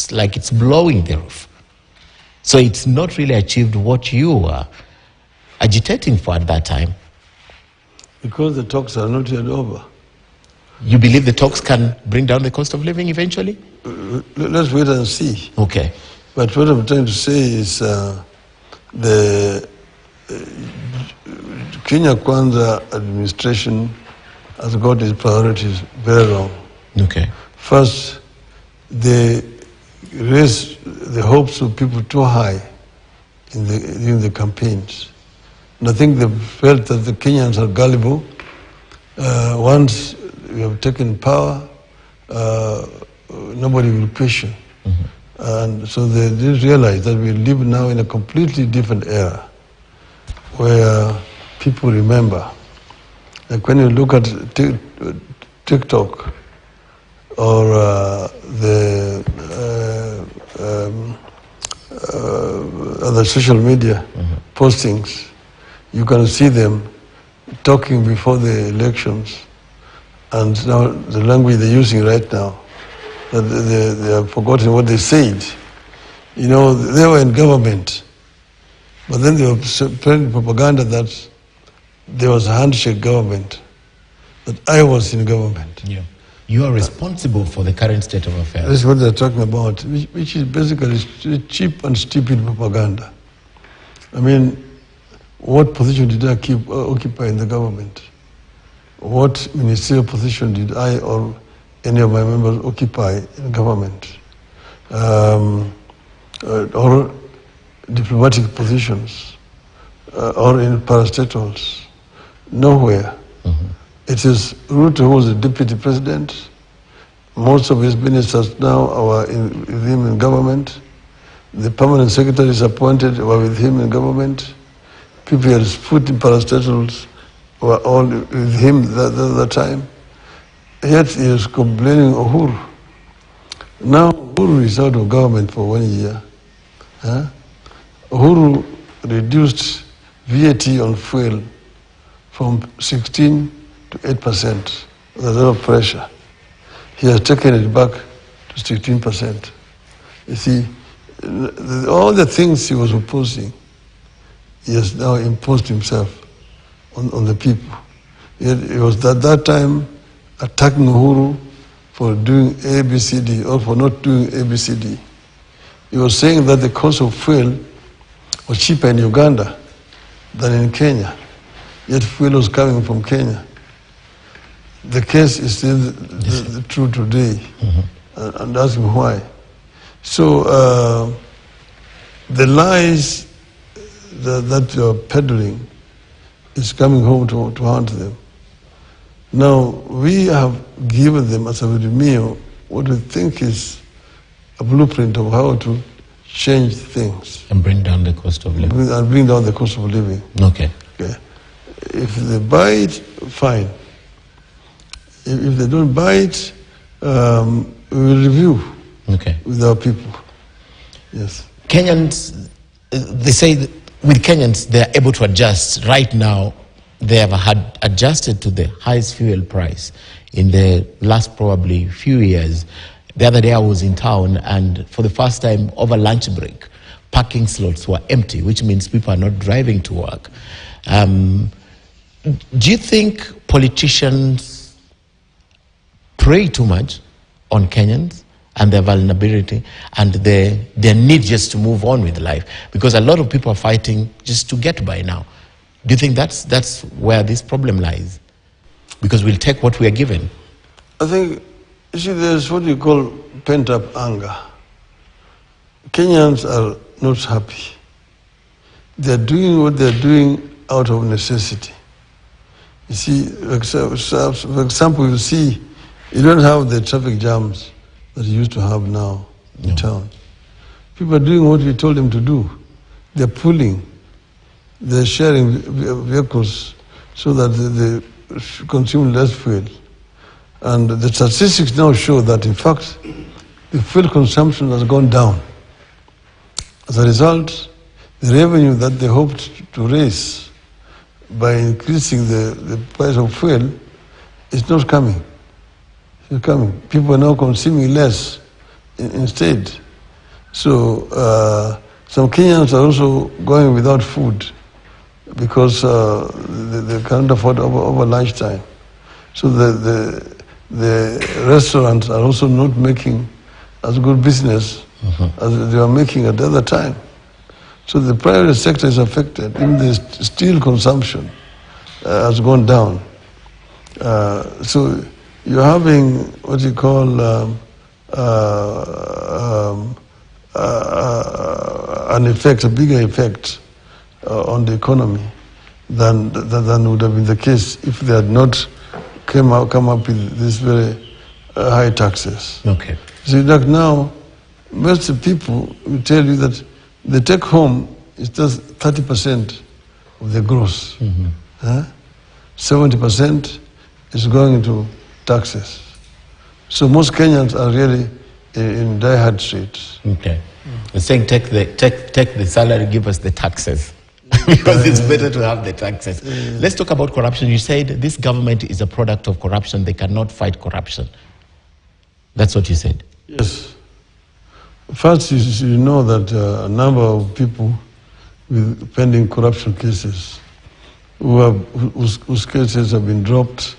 it's like it's blowing the roof. So it's not really achieved what you were agitating for at that time. Because the talks are not yet over. You believe the talks can bring down the cost of living eventually? Let's wait and see. Okay. But what I'm trying to say is the Kenya Kwanza administration has got its priorities very wrong. Okay. First, they raised the hopes of people too high in the campaigns. And I think they felt that the Kenyans are gullible. Once we have taken power, nobody will question. And so they didn't realize that we live now in a completely different era where people remember. Like when you look at TikTok or the other social media postings, you can see them talking before the elections, and now the language they're using right now, that they have forgotten what they said. You know, they were in government, but then they were spreading propaganda that there was a handshake government, that I was in government. Yeah. You are responsible for the current state of affairs. That's what they're talking about, which is basically cheap and stupid propaganda. I mean, what position did I occupy in the government? What ministerial position did I or any of my members occupy in government? Or diplomatic positions, or in parastatals? Nowhere. It is Ruto who was the deputy president. Most of his ministers now are with him in government. The permanent secretaries appointed were with him in government. People he had put in parastatals were all with him at that time. Yet he was complaining of Uhuru. Now Uhuru is out of government for 1 year. Uhuru reduced VAT on fuel from 16 to 8%. There's a lot of pressure. He has taken it back to 16%. You see, all the things he was opposing, he has now imposed himself on the people. He was at that time attacking Uhuru for doing ABCD or for not doing ABCD. He was saying that the cost of fuel was cheaper in Uganda than in Kenya, yet fuel was coming from Kenya. The case is still true today, and ask me why. So the lies that you're peddling is coming home to haunt them. Now, we have given them as a Virumio what we think is a blueprint of how to change things. And bring down the cost of living. And bring down the cost of living. Okay. If they buy it, fine. If they don't buy it, we will review with our people. Yes. Kenyans, they say that with Kenyans, they are able to adjust. Right now, they have had adjusted to the highest fuel price in the last probably few years. The other day I was in town, and for the first time over lunch break, parking slots were empty, which means people are not driving to work. Do you think politicians prey too much on Kenyans and their vulnerability and their need just to move on with life? Because a lot of people are fighting just to get by now. Do you think that's where this problem lies? Because we'll take what we are given. I think, you see, there's what you call pent-up anger. Kenyans are not happy. They're doing what they're doing out of necessity. You see, for example, you see, you don't have the traffic jams that you used to have now in town. People are doing what we told them to do. They're pulling. They're sharing vehicles so that they consume less fuel. And the statistics now show that, in fact, the fuel consumption has gone down. As a result, the revenue that they hoped to raise by increasing the price of fuel is not coming. It's not coming. People are now consuming less instead. So some Kenyans are also going without food because they can't afford over lunchtime. So the restaurants are also not making as good business as they were making at the other time. So the private sector is affected. Even the steel consumption has gone down. So you're having what you call an effect, a bigger effect on the economy than would have been the case if they had not come up with these very high taxes. Okay. So like now, most people will tell you that the take home is just 30% of the gross. 70% is going into taxes. So most Kenyans are really in die-hard streets. Okay. You're saying take the salary, give us the taxes. Because it's better to have the taxes. Let's talk about corruption. You said this government is a product of corruption. They cannot fight corruption. That's what you said. Yes. First, you know that a number of people with pending corruption cases whose cases have been dropped